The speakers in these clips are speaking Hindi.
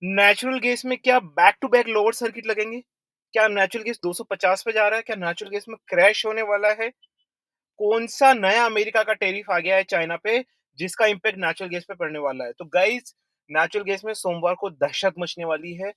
नेचुरल गैस में क्या back to back lower circuit लगेंगे? क्या नेचुरल गैस 250 पे जा रहा है? क्या नेचुरल गैस में क्रैश होने वाला है? कौन-सा नया अमेरिका का टैरिफ आ गया है चाइना पे, जिसका इम्पैक्ट नेचुरल गैस पे पड़ने वाला है? तो गाइस, नेचुरल गैस में सोमवार को दहशत मचने वाली है।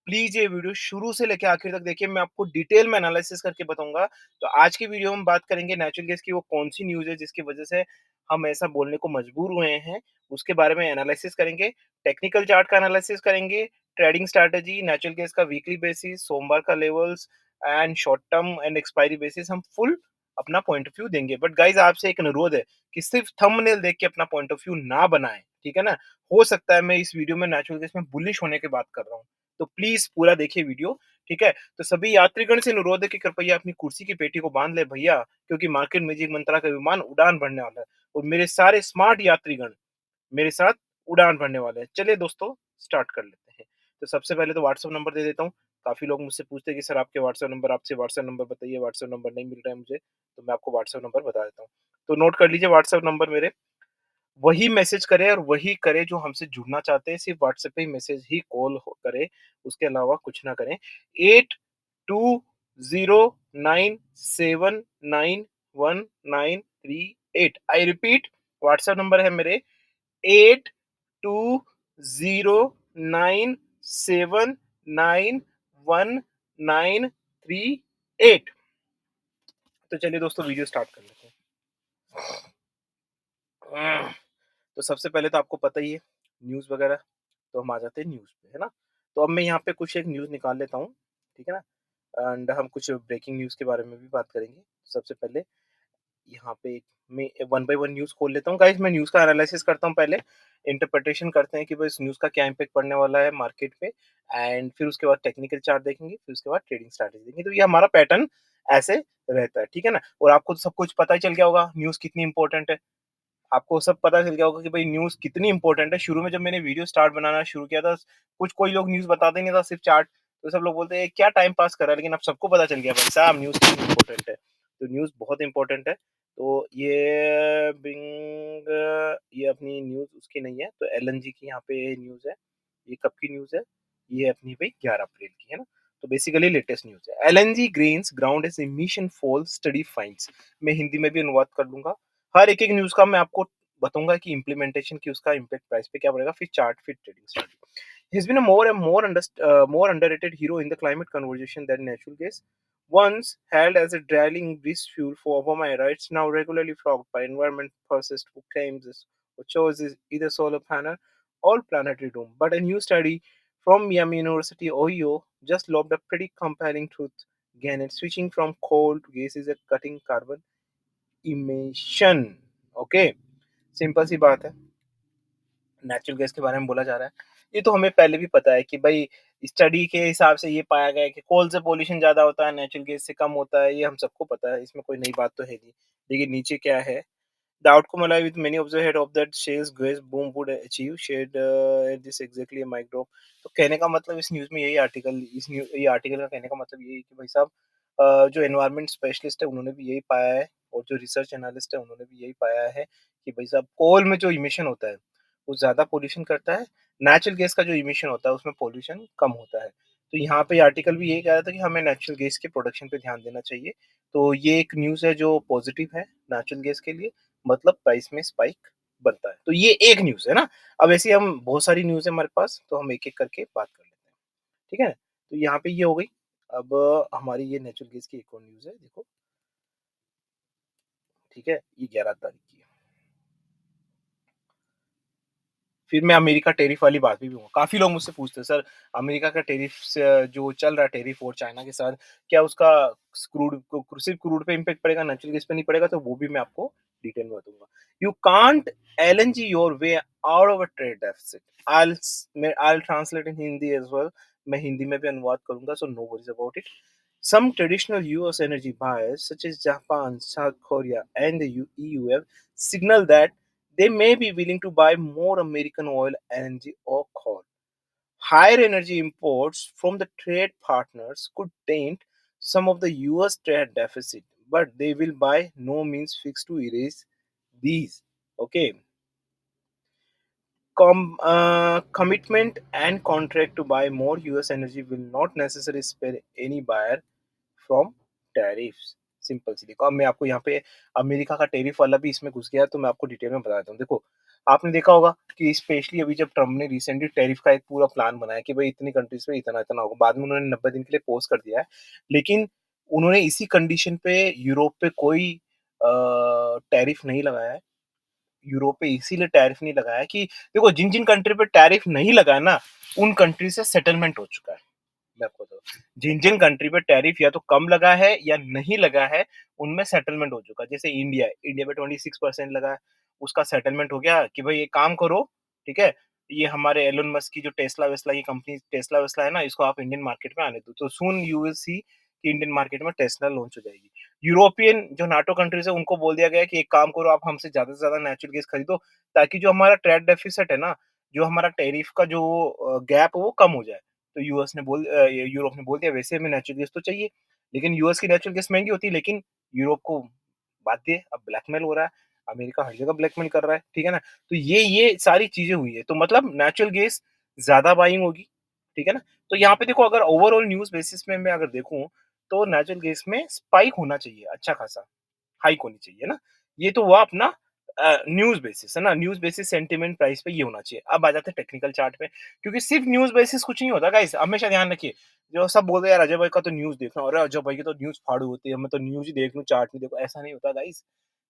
प्लीज ये वीडियो शुरू से लेके आखिर तक देखिए, मैं आपको डिटेल में एनालिसिस करके बताऊंगा। तो आज की वीडियो में हम बात करेंगे नेचुरल गैस की वो कौन सी न्यूज है जिसकी वजह से हम ऐसा बोलने को मजबूर हुए हैं, उसके बारे में एनालिसिस करेंगे। टेक्निकल चार्ट का एनालिसिस करेंगे, ट्रेडिंग स्ट्रैटेजी, नेचुरल गैस का वीकली बेसिस, सोमवार का levels and short term and expiry basis, हम फुल अपना पॉइंट ऑफ व्यू देंगे। बट गाइज, आपसे एक अनुरोध है कि सिर्फ थंबनेल देख के अपना पॉइंट ऑफ व्यू ना बनाएं, ठीक है ना। हो सकता है मैं इस वीडियो में नेचुरल गैस में बुलिश होने की बात कर रहा हूँ, तो प्लीज पूरा देखिए वीडियो, ठीक है। तो सभी यात्रीगण से अनुरोध है कि कृपया अपनी कुर्सी की पेटी को बांध ले भैया, क्योंकि मार्केट मैजिक मंत्रा का विमान उड़ान भरने वाला है और मेरे सारे स्मार्ट यात्रीगण मेरे साथ उड़ान भरने वाले हैं। चलिए दोस्तों, स्टार्ट कर लेते हैं। तो सबसे पहले तो व्हाट्सएप नंबर दे देता हूँ। काफी लोग मुझसे पूछते हैं कि सर आपके व्हाट्सएप नंबर, आपसे व्हाट्सएप नंबर बताइए, व्हाट्सएप नंबर नहीं मिल रहा है मुझे, तो मैं आपको व्हाट्सएप नंबर बता देता हूँ। तो नोट कर लीजिए व्हाट्सएप नंबर मेरे। वही मैसेज करे और वही करे जो हमसे जुड़ना चाहते हैं, सिर्फ व्हाट्सएप पे ही मैसेज ही करे, उसके अलावा कुछ ना करें। 8209719138। आई रिपीट, व्हाट्सएप नंबर है मेरे 8209719138। तो चलिए दोस्तों, वीडियो स्टार्ट कर लेते हैं। तो सबसे पहले तो आपको पता ही है न्यूज़ वगैरह, तो हम आ जाते हैं न्यूज़ पे, है ना? तो अब मैं यहाँ पे कुछ एक न्यूज़ निकाल लेता हूँ, ठीक है ना? एंड हम कुछ ब्रेकिंग न्यूज़ के बारे में भी बात करेंगे। सबसे पहले यहाँ पे मैं वन बाय वन न्यूज़ खोल लेता हूँ। गाइस, मैं न्यूज़ का एनालिसिस करता हूँ पहले, इंटरप्रिटेशन करते हैं कि भाई इस न्यूज़ का क्या इम्पैक्ट पड़ने वाला है मार्केट पे, एंड फिर उसके बाद टेक्निकल चार्ट देखेंगे, फिर उसके बाद ट्रेडिंग स्ट्रैटेजी देखेंगे। तो ये हमारा पैटर्न ऐसे रहता है, ठीक है ना? और आपको तो सब कुछ पता ही चल गया होगा न्यूज़ कितनी इंपॉर्टेंट है। आपको सब पता चल गया होगा कि भाई न्यूज़ कितनी इंपॉर्टेंट है। शुरू में जब मैंने वीडियो स्टार्ट बनाना शुरू किया था, कुछ कोई लोग न्यूज़ बताते नहीं था, सिर्फ चार्ट। तो सब लोग बोलते हैं क्या टाइम पास कर रहा है, लेकिन अब सबको पता चल गया भाई साहब न्यूज़ कितनी इंपॉर्टेंट है। तो न्यूज़ बहुत इंपॉर्टेंट है। तो ये अपनी न्यूज़ उसकी नहीं है, तो एलएनजी की यहाँ पे न्यूज़ है। ये कब की न्यूज़ है? ये अपनी भाई 11 अप्रैल की है ना। तो बेसिकली लेटेस्ट न्यूज़ है। LNG greens ground as emission fall study finds. मैं हिंदी में भी अनुवाद कर दूंगा। हर एक-एक न्यूज़ का मैं आपको बताऊँगा कि इम्प्लीमेंटेशन की उसका इम्पैक्ट प्राइस पे क्या पड़ेगा, फिर चार्ट, फिर trading strategy. He's been a more underrated hero in the climate conversation than natural gas. Once hailed as a drilling breeze fuel for Obama era, it's now regularly flogged by environment fascists who claim this or chose is either solar panel or planetary doom. But a new study from Miami University, Ohio, just lobbed a pretty compelling truth. Again, it's switching from coal to gas is a cutting carbon emission. Okay, simple सी बात है। नेचुरल गैस के बारे में बोला जा रहा है, ये तो हमें पहले भी पता है कि भाई स्टडी के हिसाब से ये पाया गया है कि कोल से पोल्यूशन ज्यादा होता है, नेचुरल गैस से कम होता है। ये हम सबको पता है, इसमें कोई नई बात तो है नहीं। लेकिन नीचे क्या है, the outcome alive with many of the head of that shale's gas boom would achieve shared this exactly a mic drop। तो कहने का मतलब इस न्यूज़ में यही आर्टिकल, ये आर्टिकल का कहने का मतलब यही है कि भाई साहब जो एनवायरनमेंट स्पेशलिस्ट है उन्होंने भी यही पाया है, और जो रिसर्च एनालिस्ट है उन्होंने भी यही पाया है कि भाई साहब कोल में जो इमिशन होता है वो ज़्यादा पॉल्यूशन करता है, नेचुरल गैस का जो इमिशन होता है उसमें पॉल्यूशन कम होता है। तो यहाँ पे आर्टिकल भी यही कह रहा था कि हमें नेचुरल गैस के प्रोडक्शन पे ध्यान देना चाहिए। तो ये एक न्यूज़ है जो पॉजिटिव है नेचुरल गैस के लिए, मतलब प्राइस में स्पाइक बनता है। तो ये एक न्यूज़ है ना। अब ऐसे हम बहुत सारी न्यूज़ है हमारे पास, तो हम एक-एक करके बात कर लेते हैं, ठीक है? तो यहाँ पे ये हो गई। अब हमारी ये नेचुरल गैस की एक और न्यूज़ है, देखो, ठीक है? ये 11 तारीख की है। फिर मैं अमेरिका टैरिफ वाली बात भी कहूँगा। काफ़ी लोग मुझसे पूछते हैं, सर अमेरिका का टैरिफ से जो चल रहा है टैरिफ और चाइना के साथ, क्या उसका सिर्फ क्रूड पे इम्पैक्ट पड़ेगा, नेचुरल गैस पे नहीं पड़ेगा? तो वो भी मैं आपको डिटेल में बताऊँगा। You can't LNG your way out of a trade deficit. I will translate in Hindi as well. मैं हिंदी में भी अनुवाद करूँगा, so no worries about it. Some traditional US energy buyers, such as Japan, South Korea, and the EU, have signaled that they may be willing to buy more American oil, LNG, or coal. Higher energy imports from the trade partners could taint some of the US trade deficit, but they will by no means fix to erase these. Okay, commitment and contract to buy more US energy will not necessarily spare any buyer from tariffs. Simple सी देखो, अब मैं आपको यहाँ पे अमेरिका का टैरिफ वाला भी इसमें घुस गया, तो मैं आपको डिटेल में बता देता हूँ। देखो, आपने देखा होगा कि स्पेशली अभी जब ट्रम्प ने रिसेंटली टैरिफ का एक पूरा प्लान बनाया कि भाई इतनी कंट्रीज पे इतना-इतना होगा। बाद में उन्होंने 90 दिन के लिए पॉज़ कर दिया है। लेकिन उन्होंने इसी कंडीशन पे यूरोप पे कोई टैरिफ नहीं लगाया है। यूरोप पे इसीलिए टैरिफ नहीं लगाया कि देखो, जिन-जिन कंट्री पे टैरिफ नहीं लगा है ना, उन कंट्री से सेटलमेंट हो चुका है। मैं आपको बताऊँ। जिन-जिन कंट्री पे टैरिफ या तो कम लगा है या नहीं लगा है, उनमें सेटलमेंट हो चुका है। जैसे इंडिया है, इंडिया पे 26% लगा है, उसका सेटलमेंट हो गया कि भई एक काम करो, ठीक है? ये हमारे एलन मस्क की जो टेस्ला-वेस्ला की कंपनी टेस्ला-वेस्ला है ना, इसको आप इंडियन मार्केट में आने दो। तो सून यू विल सी कि इंडियन मार्केट में टेस्ला लॉन्च हो जाएगी। यूरोपियन जो नाटो कंट्रीज़ है, उनको बोल दिया गया है कि एक काम करो, आप हमसे ज़्यादा से ज़्यादा नेचुरल गैस खरीदो, ताकि जो हमारा ट्रेड डेफिसिट है ना, जो हमारा टैरिफ का जो गैप है, वो कम हो जाए। तो यूरोप ने बोल दिया वैसे हमें नेचुरल गैस तो चाहिए, लेकिन यूएस की नेचुरल गैस महँगी होती है, लेकिन यूरोप को बाध्य अब ब्लैकमेल हो रहा है, अमेरिका हर जगह ब्लैकमेल कर रहा है, ठीक है ना? तो ये सारी चीज़ें हुई है, तो मतलब नेचुरल गैस ज़्यादा बाइंग होगी, ठीक है ना? तो यहाँ पे देखो, अगर ओवरऑल न्यूज़ बेसिस में मैं अगर देखूँ, तो नेचुरल गैस में स्पाइक होना चाहिए अच्छा खासा, हाइक होनी चाहिए ना? ये तो हुआ अपना न्यूज़ बेसिस, है ना? न्यूज़ बेसिस सेंटिमेंट प्राइस पे ये होना चाहिए। अब आ जाते हैं टेक्निकल चार्ट पे, क्योंकि सिर्फ न्यूज़ बेसिस कुछ नहीं होता गाइस, हमेशा ध्यान रखिए। जो सब बोलते हैं यार अजय भाई का तो न्यूज़ देखना, अरे अजय भाई की तो न्यूज़ फाड़ू होती है, मैं तो न्यूज़ ही देख लूँ, चार्ट नहीं देखो, ऐसा नहीं होता गाइस।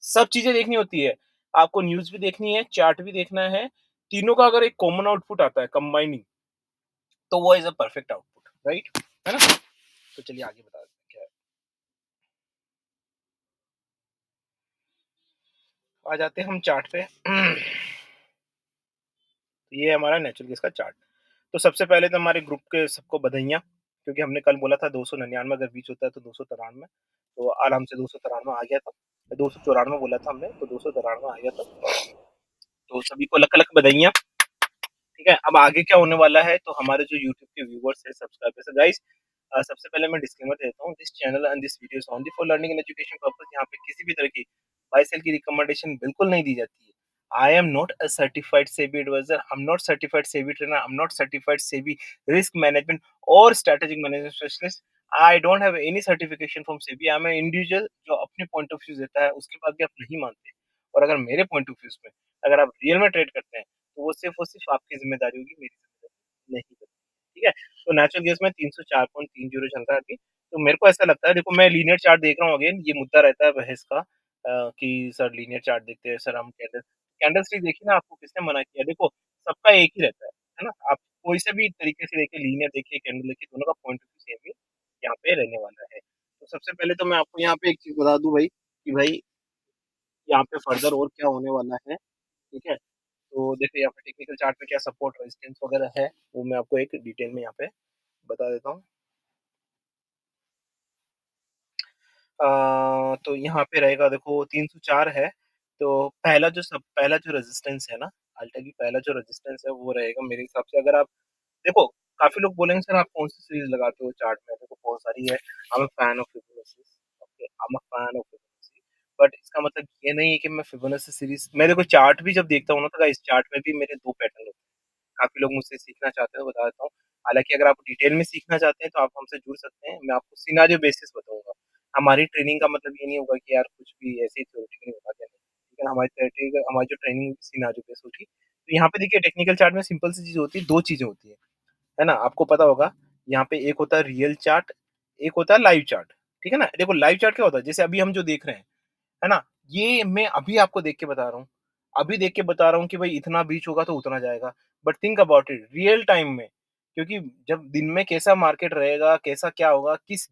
सब चीज़ें देखनी होती है। आपको न्यूज़ भी देखनी है, चार्ट भी देखना है, तीनों का अगर एक कॉमन आउटपुट आता है कंबाइनिंग, तो वो is a perfect output, right? है ना? तो चलिए आगे बता देते हैं क्या है। आ जाते हैं हम चार्ट पे। ये है हमारा नेचुरल गैस का चार्ट। तो सबसे पहले तो हमारे ग्रुप के सबको बधाइयाँ, क्योंकि हमने कल बोला था 299 अगर बीच होता है तो 293, तो आराम से 293 आ गया था। 294 बोला था हमने, तो 293 आ गया था। तो सभी को लख-लख बधाइयाँ, ठीक है? अब आगे क्या होने वाला है, तो हमारे जो यूट्यूब के व्यूअर्स हैं, सब्सक्राइबर्स हैं, गाइस सबसे पहले मैं डिस्क्लेमर देता हूँ, this channel and this video is only for learning and education purpose. यहाँ पे किसी भी तरह की बाय सेल की रिकमेंडेशन बिल्कुल नहीं दी जाती है। I am not a certified SEBI advisor, I am not certified SEBI trainer, I am not certified SEBI risk management और strategic management specialist. I don't have any certification from SEBI. I am an individual जो अपने पॉइंट ऑफ व्यू देता है, उसके बाद भी आप नहीं मानते, और अगर मेरे पॉइंट ऑफ व्यूज़ में अगर आप रियल में ट्रेड करते हैं, तो वो सिर्फ़ और सिर्फ़ आपकी ज़िम्मेदारी होगी, मेरी ज़िम्मेदारी नहीं होगी। ठीक है? तो नेचुरल गैस में 304.30 चल रहा है अभी। तो मेरे को ऐसा लगता है, देखो मैं लीनियर चार्ट देख रहा हूँ अगेन, ये मुद्दा रहता है बहस का कि सर लीनियर चार्ट देखते हैं, सर हम कैंडल स्टिक देखिए ना, आपको किसने मना किया? देखो सबका एक ही रहता है ना? आप कोई से भी तरीके से देखिए, लीनियर देखिए, कैंडल देखिए, दोनों का पॉइंट ऑफ व्यू सेम ही यहाँ पे रहने वाला है। तो सबसे पहले तो मैं आपको यहाँ पे एक चीज़ बता दूँ भाई, कि भाई यहाँ पे फर्दर और क्या होने वाला है, ठीक है? तो देखिए यहाँ पे टेक्निकल चार्ट पे क्या सपोर्ट रेजिस्टेंस वगैरह है, वो मैं आपको एक डिटेल में यहाँ पे बता देता हूँ। तो यहाँ पे रहेगा, देखो 304 है, तो पहला जो रेजिस्टेंस है ना, अल्टा की पहला जो रेजिस्टेंस है वो रहेगा मेरे हिसाब से, अगर आप देखो, काफ़ी लोग बोलेंगे सर आप कौन-सी सीरीज़ लगाते हो चार्ट में? देखो बहुत सारी है। I am a fan of Fibonacci, okay, I am a fan of Fibonacci, but इसका मतलब ये नहीं है कि मैं फिबोनाची सीरीज़, मैं देखो चार्ट भी जब देखता हूँ ना, तो गाइस चार्ट में भी मेरे 2 पैटर्न होते हैं। काफ़ी लोग मुझसे सीखना चाहते हैं, बता देता हूँ। हालाँकि अगर आप डिटेल में सीखना चाहते हैं, तो आप हमसे जुड़ सकते हैं। मैं आपको सिनेरियो बेसिस बताऊँगा। हमारी ट्रेनिंग का मतलब ये नहीं होगा कि यार कुछ भी ऐसे ही थ्योरेटिकली होगा क्या नहीं। ठीक है, हमारी जो ट्रेनिंग सिनेरियो बेस्ड होगी। तो यहाँ पे देखिए टेक्निकल चार्ट में सिंपल सी चीज़ होती है, 2 चीज़ें होती हैं। है ना? आपको पता होगा, यहाँ पे एक होता है रियल चार्ट, एक होता है लाइव चार्ट। ठीक है ना? देखो लाइव चार्ट क्या होता है? जैसे अभी हम जो देख रहे हैं, है ना? ये मैं अभी आपको देख के बता रहा हूँ। अभी देख के बता रहा हूँ कि भाई इतना बीच होगा तो उतना जाएगा। But think about it real time में, क्योंकि जब दिन में कैसा मार्केट रहेगा, कैसा क्या होगा, किस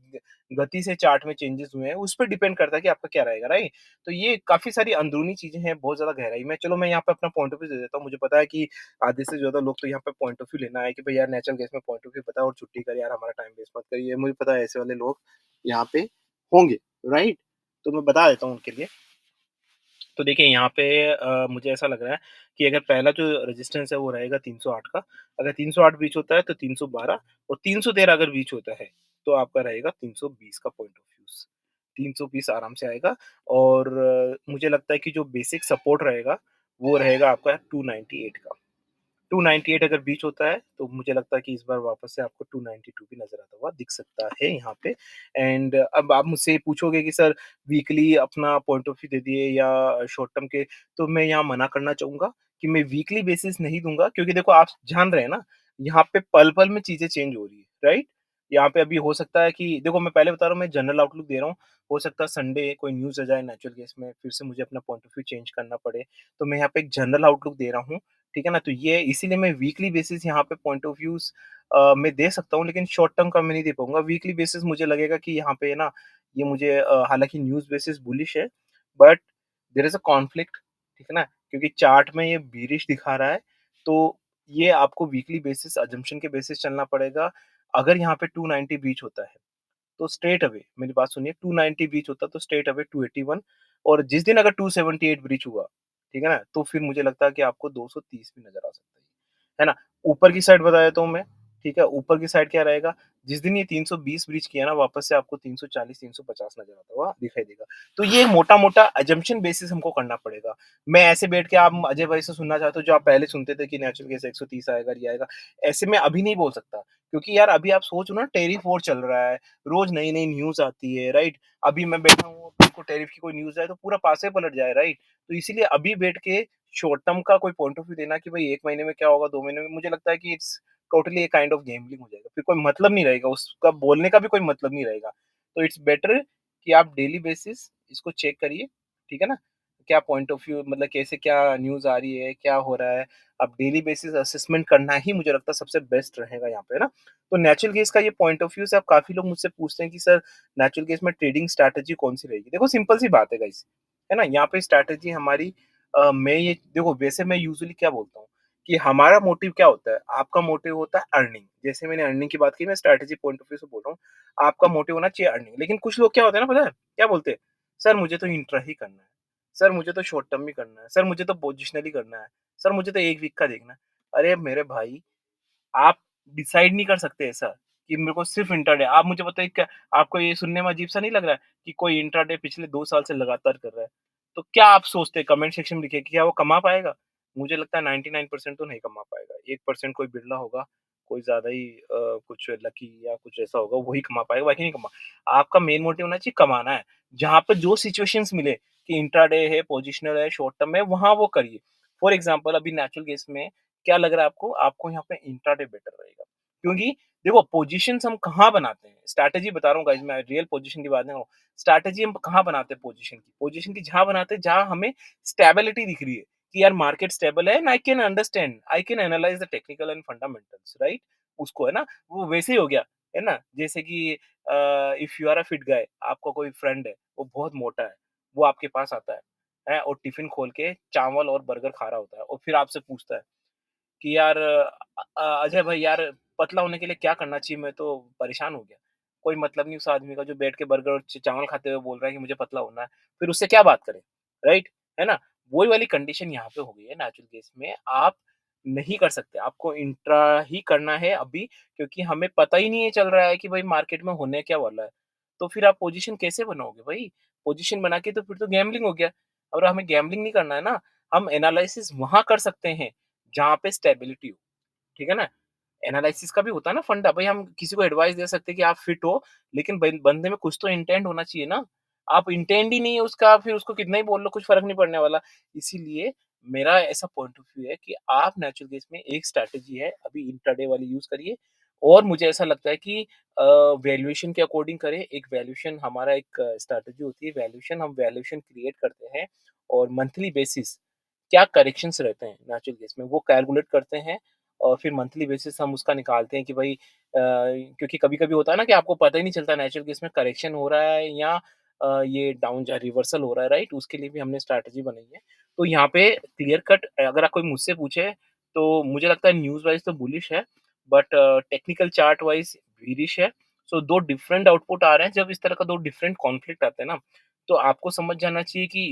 गति से चार्ट में चेंजेस हुए हैं, उस पे डिपेंड करता है कि आपका क्या रहेगा, राइट? तो ये काफ़ी सारी अंदरूनी चीज़ें हैं, बहुत ज़्यादा गहराई में। चलो मैं यहाँ पे अपना पॉइंट ऑफ व्यू दे देता हूँ। मुझे पता है कि आधे से ज़्यादा लोग तो यहाँ पे पॉइंट ऑफ व्यू लेना है कि भाई यार नेचुरल गैस में पॉइंट ऑफ व्यू बताओ और छुट्टी कर यार, हमारा टाइम वेस्ट मत करिए। मुझे पता है ऐसे वाले लोग यहाँ पे होंगे, राइट? तो मैं बता देता हूँ उनके लिए। तो देखिए यहाँ पे मुझे ऐसा लग रहा है कि अगर पहला जो रेजिस्टेंस है वो रहेगा 308 का। अगर 308 ब्रीच होता है तो 312, और 313 अगर ब्रीच होता है तो आपका रहेगा 320 का पॉइंट ऑफ व्यूज़। 320 आराम से आएगा, और मुझे लगता है कि जो बेसिक सपोर्ट रहेगा वो रहेगा आपका 298 का। 298 अगर ब्रीच होता है, तो मुझे लगता है कि इस बार वापस से आपको 292 भी नज़र आता हुआ दिख सकता है यहाँ पे। एंड अब आप मुझसे पूछोगे कि सर वीकली अपना पॉइंट ऑफ व्यू दे दिए या शॉर्ट टर्म के, तो मैं यहाँ मना करना चाहूँगा कि मैं वीकली बेसिस नहीं दूँगा क्योंकि देखो आप जान रहे हैं ना, यहाँ पे पल-पल में चीज़ें चेंज हो रही है, राइट? यहाँ पे अभी हो सकता है कि देखो मैं पहले बता रहा हूँ मैं जनरल आउटलुक दे रहा हूँ, हो सकता है संडे कोई न्यूज़ आ जाए नेचुरल केस में, फिर से मुझे अपना पॉइंट ऑफ व्यू चेंज करना पड़े, तो मैं यहाँ पे एक जनरल आउटलुक दे रहा हूँ। ठीक है ना? तो ये इसीलिए मैं वीकली बेसिस यहाँ पे पॉइंट ऑफ व्यूज़ मैं दे सकता हूँ, लेकिन शॉर्ट टर्म का मैं नहीं दे पाऊँगा। वीकली बेसिस मुझे लगेगा कि यहाँ पे ना ये मुझे हालाँकि न्यूज़ बेसिस बुलिश है, but there is a conflict, ठीक है ना? क्योंकि चार्ट में ये बीरिश दिखा रहा है, तो ये आपको वीकली बेसिस असम्पशन के बेसिस चलना पड़ेगा। अगर यहाँ पे 290 ब्रीच होता है, तो स्ट्रेट अवे मेरी बात सुनिए 290 ब्रीच होता तो स्ट्रेट अवे 281, और जिस दिन अगर 278 ब्रीच हुआ, ठीक है ना? तो फिर मुझे लगता है कि आपको 230 भी नज़र आ सकता है ना? ऊपर की साइड बता देता हूँ मैं, ठीक है? ऊपर की साइड क्या रहेगा? जिस दिन ये 320 ब्रीच किया ना, वापस से आपको 340 350 नज़र आता हुआ दिखाई देगा। तो ये मोटा-मोटा असम्पशन बेसिस हमको करना पड़ेगा। मैं ऐसे बैठ के आप अजय भाई से सुनना चाहते हो जो आप पहले सुनते थे कि नेचुरल गैस 130 आएगा, ये आएगा। ऐसे में अभी नहीं बोल सकता, क्योंकि यार अभी आप सोचो ना टेरिफ वॉर चल रहा है, रोज़ नई-नई न्यूज़ आती है, राइट? अभी मैं बैठा हूँ, आपको टैरिफ की कोई न्यूज़ आए तो पूरा पासे पलट जाए, राइट? तो इसीलिए अभी बैठ के शॉर्ट टर्म का कोई पॉइंट ऑफ व्यू देना कि भाई 1 महीने में क्या होगा, 2 महीने में, मुझे लगता है कि it's totally a kind of gambling हो जाएगा। फिर कोई मतलब नहीं रहेगा, उसका बोलने का भी कोई मतलब नहीं रहेगा। तो इट्स बेटर कि आप डेली बेसिस इसको चेक करिए, ठीक है ना? क्या पॉइंट ऑफ व्यू मतलब कैसे क्या न्यूज़ आ रही है, क्या हो रहा है, अब डेली बेसिस असेसमेंट करना ही मुझे लगता है सबसे बेस्ट रहेगा यहाँ पे ना। तो नेचुरल गैस का ये पॉइंट ऑफ व्यू से अब काफ़ी लोग मुझसे पूछते हैं कि सर नेचुरल गैस में ट्रेडिंग स्ट्रैटेजी कौन-सी रहेगी? देखो सिंपल सी बात है गाइस, है ना? यहाँ पे स्ट्रैटेजी हमारी मैं ये देखो वैसे मैं यूजुअली क्या बोलता हूँ कि हमारा मोटिव क्या होता है? आपका मोटिव होता है अर्निंग। जैसे मैंने अर्निंग की बात की, मैं स्ट्रैटेजी पॉइंट ऑफ व्यू से बोल रहा हूँ। आपका मोटिव होना चाहिए अर्निंग। लेकिन कुछ लोग क्या होते हैं ना, पता है? क्या बोलते हैं? सर मुझे तो इंट्रा ही करना है। सर मुझे तो शॉर्ट टर्म ही करना है। सर मुझे तो पोजिशनली करना है। सर मुझे तो 1 वीक का देखना है। अरे मेरे भाई, आप डिसाइड नहीं कर सकते ऐसा कि मेरे को सिर्फ इंट्राडे। आप मुझे बताइए, क्या आपको ये सुनने में अजीब सा नहीं लग रहा है कि कोई इंट्राडे पिछले 2 साल से लगातार कर रहा है? तो क्या आप सोचते हैं, कमेंट सेक्शन में लिखिए कि क्या वो कमा पाएगा? मुझे लगता है 99% तो नहीं कमा पाएगा। 1% कोई बिरला होगा, कोई ज़्यादा ही कुछ लकी या कुछ ऐसा होगा, वही कमा पाएगा, बाकी नहीं कमा। आपका मेन मोटिव होना चाहिए कमाना है। जहाँ पे जो सिचुएशंस मिले कि इंट्राडे है, पोजिशनल है, शॉर्ट टर्म है, वहाँ वो करिए। फॉर एग्जांपल अभी नेचुरल गेस में क्या लग रहा है आपको? आपको यहाँ पे इंट्राडे बेटर रहेगा। क्योंकि देखो पोज़ीशंस हम कहाँ बनाते हैं? स्ट्रैटेजी बता रहा हूँ गाइज़, मैं रियल पोज़ीशन की बात नहीं कर रहा हूँ। स्ट्रैटेजी हम कहाँ बनाते हैं पोज़ीशन की? पोज़ीशन की जहाँ बनाते हैं जहाँ हमें स्टेबिलिटी दिख रही है कि यार मार्केट स्टेबल है and I can understand, I can analyse the technical and fundamentals, right? उसको है ना, वो वैसे ही हो गया, है ना? जैसे कि if you are a fit guy, आपका कोई फ्रेंड है, वो बहुत मोटा है, वो आपके पास आता है? और टिफ़िन खोल के चावल और बर्गर खा रहा होता है और फिर आपसे पूछता है कि यार अजय भाई यार पतला होने के लिए क्या करना चाहिए? मैं तो परेशान हो गया। कोई मतलब नहीं उस आदमी का जो बैठ के बर्गर और चावल खाते हुए बोल रहा है कि मुझे पतला होना है। फिर उससे क्या बात करें, राइट? है ना? वही वाली कंडीशन यहाँ पे हो गई है नेचुरल केस में। आप नहीं कर सकते, आपको इंट्रा ही करना है अभी, क्योंकि हमें पता ही नहीं है चल रहा है कि भाई मार्केट में होने क्या वाला है। तो फिर आप पोज़ीशन कैसे बनाओगे भाई? पोज़ीशन बना के तो फिर तो गैम्बलिंग हो गया, और हमें गैम्बलिंग नहीं करना है ना। हम एनालिसिस वहाँ कर सकते हैं जहाँ पे स्टेबिलिटी हो, ठीक है ना? एनालिसिस का भी होता है ना फंडा, भई हम किसी को एडवाइस दे सकते हैं कि आप फिट हो, लेकिन बंदे में कुछ तो इंटेंट होना चाहिए ना। आप इंटेंट ही नहीं है उसका, फिर उसको कितना ही बोल लो, कुछ फ़र्क नहीं पड़ने वाला। इसीलिए मेरा ऐसा पॉइंट ऑफ व्यू है कि आप नेचुरल गेस में एक स्ट्रैटेजी है, अभी इंट्राडे वाली यूज़ करिए, और मुझे ऐसा लगता है कि वैल्यूएशन के अकॉर्डिंग करें। एक वैल्यूएशन हमारा एक स्ट्रैटेजी होती है, वैल्यूएशन हम वैल्यूएशन क्रिएट करते हैं और मंथली बेसिस क्या करेक्शंस रहते हैं नेचुरल केस में, वो कैलकुलेट करते हैं और फिर मंथली बेसिस हम उसका निकालते हैं कि भाई क्योंकि कभी-कभी होता है ना कि आपको पता ही नहीं चलता नेचुरल केस में करेक्शन हो रहा है या ये डाउन जा रिवर्सल हो रहा है, राइट? उसके लिए भी हमने स्ट्रैटेजी बनाई है। तो यहाँ पे क्लियर कट अगर आप कोई मुझसे पूछे, तो मुझे लगता है न्यूज़ वाइज़ तो बुलिश है, but technical chart wise bearish है। सो 2 डिफरेंट आउटपुट आ रहे हैं, जब इस तरह का 2 डिफरेंट कॉन्फ्लिक्ट आते हैं ना, तो आपको समझ जाना चाहिए कि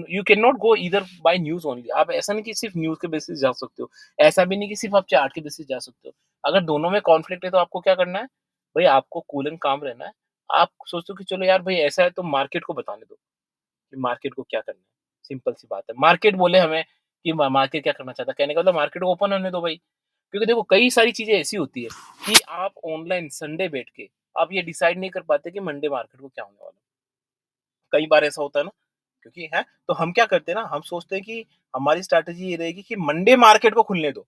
you can not go either by news only. आप ऐसा नहीं कि सिर्फ़ न्यूज़ के बेसिस जा सकते हो। ऐसा भी नहीं कि सिर्फ़ आप चार्ट के बेसिस जा सकते हो। अगर दोनों में कॉन्फ्लिक्ट है तो आपको क्या करना है? भई आपको कूल एंड काम रहना है। आप सोचते हो कि चलो यार भई ऐसा है तो मार्केट को बताने दो, कि मार्केट को क्या करना है। सिंपल सी बात है। मार्केट बोले हमें कि मार्केट क्या करना चाहता है। कहने का मतलब मार्केट को ओपन होने दो भाई। क्योंकि देखो कई सारी चीज़ें ऐसी होती है कि आप ऑनलाइन संडे बैठ के आप ये डिसाइड नहीं कर पाते कि मंडे मार्केट को क्या होने वाला है। कई बार ऐसा होता है ना, क्योंकि है तो हम क्या करते हैं ना, हम सोचते हैं कि हमारी स्ट्रैटेजी ये रहेगी कि मंडे मार्केट को खुलने दो।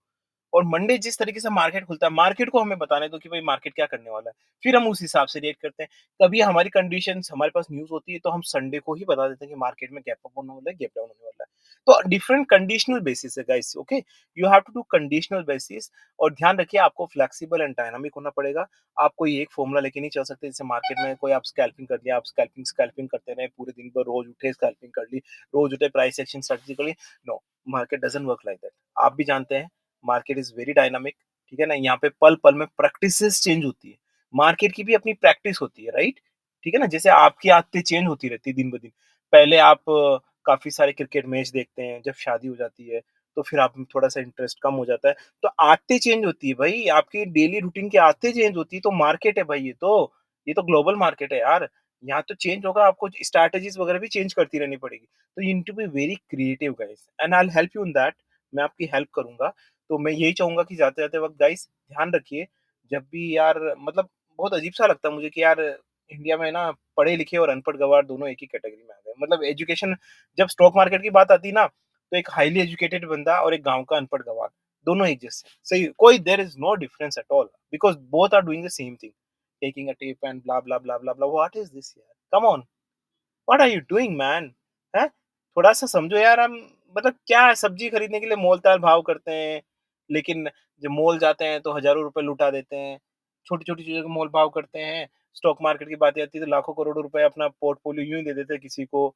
और मंडे जिस तरीके से मार्केट खुलता है, मार्केट को हमें बताने दो कि भाई मार्केट क्या करने वाला है। फिर हम उस हिसाब से रिएक्ट करते हैं। कभी हमारी कंडीशंस हमारे पास न्यूज़ होती है तो हम संडे को ही बता देते हैं कि मार्केट में गैप अप होने वाला है, गैप डाउन होने वाला है। तो डिफरेंट कंडीशनल बेसिस है guys, okay? You have to do conditional basis. और ध्यान रखिए आपको फ्लेक्सिबल एंड डायनामिक होना पड़ेगा। आप कोई एक फॉर्मूला लेके नहीं चल सकते। जैसे मार्केट में कोई आप स्कैल्पिंग कर लिया, आप स्कैल्पिंग स्कैल्पिंग करते रहे पूरे दिन भर, रोज उठे स्कैल्पिंग कर ली, रोज उठे प्राइस एक्शन स्ट्रेटजी कर ली। No, market doesn't work like that. आप भी जानते हैं मार्केट इज वेरी डायनामिक, ठीक है ना? यहाँ पे पल-पल में प्रैक्टिसेस चेंज होती है। मार्केट की भी अपनी प्रैक्टिस होती है, राइट? ठीक है ना? जैसे आपकी आदतें चेंज होती रहती है दिन-ब-दिन। पहले आप काफ़ी सारे क्रिकेट मैच देखते हैं, जब शादी हो जाती है, तो फिर आप में थोड़ा-सा इंटरेस्ट कम हो जाता है। तो आदतें चेंज होती है भई, आपकी डेली रूटीन की आदतें चेंज होती है, तो मार्केट है भई ये तो। ये तो ग्लोबल मार्केट है यार। यहाँ तो चेंज होगा, आपको स्ट्रैटेजीज़ वगैरह भी चेंज करती रहनी पड़ेगी। तो you need to be very creative guys and I will help you in that. मैं आपकी हेल्प करूँगा। तो मैं यही चाहूँगा कि जाते-जाते वक़्त गाइस ध्यान रखिए, जब भी यार मतलब बहुत अजीब-सा लगता है मुझे कि यार इंडिया में ना पढ़े-लिखे और अनपढ़ गँवार दोनों एक ही कैटेगरी में आ गए। मतलब एजुकेशन, जब स्टॉक मार्केट की बात आती है ना, तो एक हाइली एजुकेटेड बंदा और एक गाँव का अनपढ़ गँवार, दोनों एक जैसे हैं। सही, कोई there is no difference at all because both are doing the same thing, taking a tip and blah, blah, blah, blah, blah. What is this यार? Come on, what are you doing man? हैं? थोड़ा-सा समझो यार। हम मतलब क्या है, सब्जी खरीदने के लिए मोल-ताल भाव करते हैं, लेकिन जब मॉल जाते हैं तो हज़ारों रुपए लुटा देते हैं। छोटी-छोटी चीज़ों का मोल-भाव करते हैं। स्टॉक मार्केट की बात आती है तो लाखों करोड़ों रुपए अपना पोर्टफोलियो यूँ ही दे देते हैं किसी को।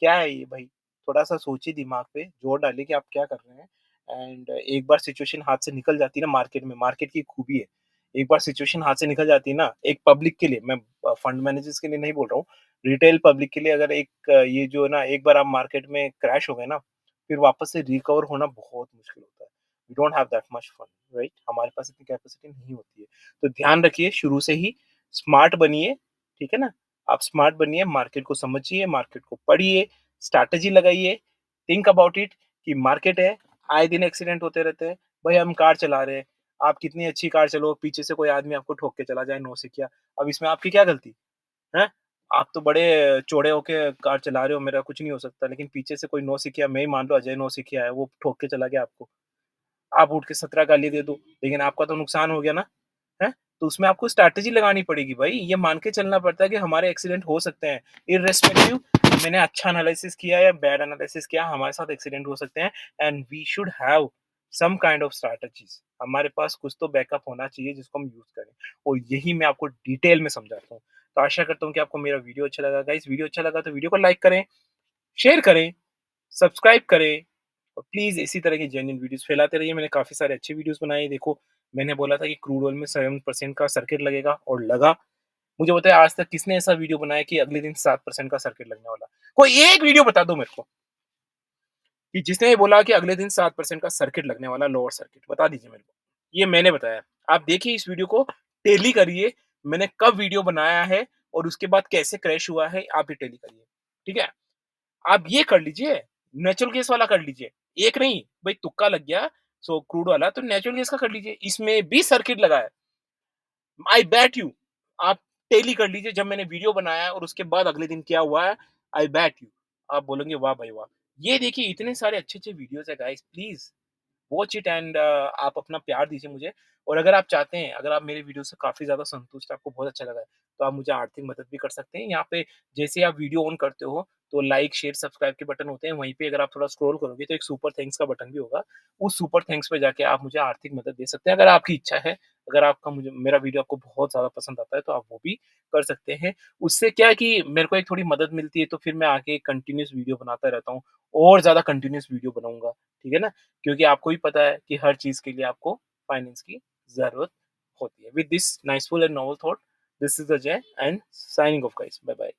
क्या है ये भाई? थोड़ा-सा सोचिए, दिमाग पे जोर डालिए कि आप क्या कर रहे हैं। एंड एक बार सिचुएशन हाथ से निकल जाती है ना मार्केट में, मार्केट की खूबी है। एक बार सिचुएशन हाथ से निकल जाती है ना, एक पब्लिक के लिए, मैं फंड मैनेजर्स के लिए नहीं बोल रहा हूँ, रिटेल पब्लिक के लिए, अगर एक ये जो है ना, एक बार आप मार्केट में क्रैश हो गए ना, फिर वापस से रिकवर होना बहुत मुश्किल होता है। We don't have that much fun, right? हमारे पास इतनी कैपेसिटी नहीं होती है। तो ध्यान रखिए, शुरू से ही स्मार्ट बनिए, ठीक है ना? आप स्मार्ट बनिए, मार्केट को समझिए, मार्केट को पढ़िए, स्ट्रैटेजी लगाइए, थिंक अबाउट इट कि मार्केट है, आए दिन एक्सीडेंट होते रहते हैं। भाई हम कार चला रहे हैं, आप कितनी अच्छी कार चलो, पीछे से कोई आदमी आपको ठोक के चला जाए नौसिखिया, अब इसमें आपकी क्या गलती? हैं? आप तो बड़े चौड़े होके कार चला रहे हो, मेरा कुछ नहीं हो सकता, लेकिन पीछे से कोई नौसिखिया, मैं ही मान लो अजय नौसिखिया है, वो ठोक के चला गया आपको। आप उठ के 17 गाली दे दो, लेकिन आपका तो नुकसान हो गया ना, हैं? तो उसमें आपको स्ट्रैटेजी लगानी पड़ेगी भाई, ये मान के चलना पड़ता है कि हमारे एक्सीडेंट हो सकते हैं, इर्रेस्पेक्टिव मैंने अच्छा एनालिसिस किया या बैड एनालिसिस किया, हमारे साथ एक्सीडेंट हो सकते हैं and we should have some kind of strategies. हमारे पास कुछ तो बैकअप होना चाहिए जिसको हम यूज़ करें, और यही मैं आपको डिटेल में समझाता हूँ। तो आशा करता हूँ कि आपको मेरा वीडियो अच्छा लगा। गाइस वीडियो अच्छा लगा तो वीडियो को लाइक करें, शेयर करें, सब्सक्राइब करें और प्लीज़ इसी तरह की जेन्युइन वीडियोज़ फैलाते रहिए। मैंने काफ़ी सारे अच्छे वीडियोज़ बनाए हैं। देखो, मैंने बोला था कि क्रूड ऑयल में 7% का सर्किट लगेगा और लगा। मुझे बताइए आज तक किसने ऐसा वीडियो बनाया कि अगले दिन 7% का सर्किट लगने वाला? कोई एक वीडियो बता दो मेरे को कि जिसने ये बोला कि अगले दिन 7% का सर्किट लगने वाला, लोअर सर्किट, बता दीजिए मेरे को। ये मैंने बताया। आप देखिए इस वीडियो को, टैली करिए, मैंने कब वीडियो बनाया है और उसके बाद कैसे क्रैश हुआ है, आप ये टैली करिए। ठीक है? आप ये कर लीजिए, नेचुरल गैस वाला कर लीजिए। एक नहीं, भई तुक्का लग गया, सो क्रूड वाला तो नेचुरल गैस का कर लीजिए। इसमें भी सर्किट लगा है। आई बेट यू, आप टैली कर लीजिए जब मैंने वीडियो बनाया और उसके बाद अगले दिन क्या हुआ है, आई बेट यू, आप बोलेंगे वाह भाई वाह! ये देखिए इतने सारे अच्छे-अच्छे वीडियोज़ हैं guys, please watch it and आप अपना प्यार दीजिए मुझे। और अगर आप चाहते हैं, अगर आप मेरे वीडियो से काफ़ी ज़्यादा संतुष्ट हैं, आपको बहुत अच्छा लगा है, तो आप मुझे आर्थिक मदद भी कर सकते हैं। यहाँ पे जैसे आप वीडियो ऑन करते हो, तो लाइक, शेयर, सब्सक्राइब के बटन होते हैं। वहीं पे अगर आप थोड़ा स्क्रॉल करोगे तो एक सुपर थैंक्स का बटन भी होगा। उस सुपर थैंक्स पे जाके आप मुझे आर्थिक मदद दे सकते हैं, अगर आपकी इच्छा है। अगर आपका मुझे मेरा वीडियो आपको बहुत ज़्यादा पसंद आता है, तो आप वो भी कर सकते हैं। उससे क्या है कि मेरे को एक थोड़ी मदद मिलती है, तो फिर मैं आगे कंटिन्यूअस वीडियो बनाता रहता हूँ और ज़्यादा कंटिन्यूअस वीडियो बनाऊँगा। ठीक है ना? क्योंकि आपको भी पता है कि हर चीज़ के लिए आपको फाइनेंस की ज़रूरत होती है। With this niceful and noble thought, this is Ajay and signing off guys. Bye bye.